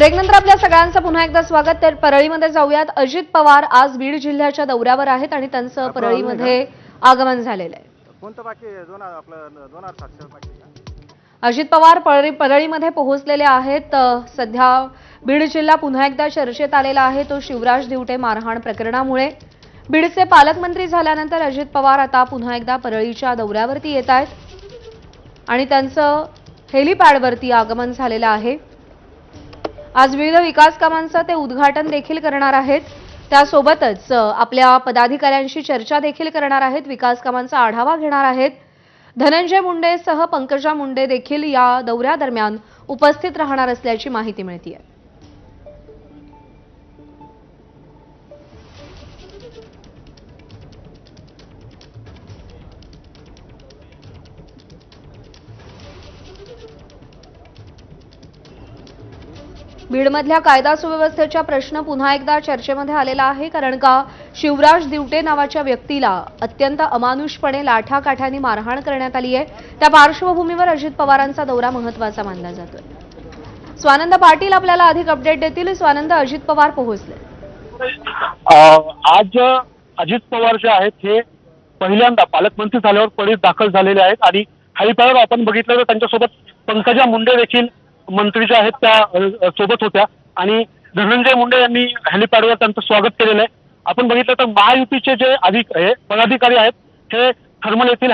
ब्रेकनंतर आपल्या सगळ्यांचं पुन्हा एकदा स्वागत। तर परळीमध्ये जाऊयात। अजित पवार आज बीड जिल्ह्याच्या दौऱ्यावर आहेत आणि त्यांचं परळीमध्ये आगमन झालेलं आहे। कोणतं बाकी आहे? आपलं 2007 बाकी आहे का? अजित पवार परळीमध्ये पोहोचलेले आहेत। सध्या बीड जिल्हा पुन्हा एकदा चर्चेत आलेला आहे तो शिवराज दिवटे मारहाण प्रकरणामुळे। बीडचे पालकमंत्री झाल्यानंतर अजित पवार आता पुन्हा एकदा परळीच्या दौऱ्यावरती येत आहेत आणि त्यांचं हेलिपॅडवरती आगमन झालेलं आहे। आज विविध विकास कामांचं ते उद्घाटन देखील करणार आहेत। त्यासोबतच आपल्या पदाधिकाऱ्यांशी चर्चा देखील करणार आहेत, विकास कामांचा आढावा घेणार आहेत। धनंजय मुंडेसह पंकजा मुंडे देखील या दौऱ्यादरम्यान उपस्थित राहणार असल्याची माहिती मिळते आहे। बीडमधल्या कायदा सुव्यवस्थेचा प्रश्न पुन्हा एकदा चर्चेमध्ये आलेला आहे, कारण का शिवराज दिवटे नावाच्या व्यक्तीला अत्यंत अमानुषपणे लाठाकाठ्यांनी मारहाण करण्यात आली आहे। त्या पार्श्वभूमीवर अजित पवारांचा दौरा महत्त्वाचा मानला जातोय। स्वानंद पाटील आपल्याला अधिक अपडेट देतील। स्वानंद, अजित पवार पोहोचले। आज अजित पवार जे आहेत हे पहिल्यांदा पालकमंत्री झाल्यावर परळीत दाखल झालेले आहेत आणि हेलिपॅडवर आपण बघितलं तर त्यांच्यासोबत पंकजा मुंडे देखील मंत्री जे आहेत त्या सोबत होत्या आणि धनंजय मुंडे यांनी हेलिपॅडवर त्यांचं स्वागत केलेलं आहे। आपण बघितलं तर महायुतीचे जे पदाधिकारी आहेत हे थर्मल येथील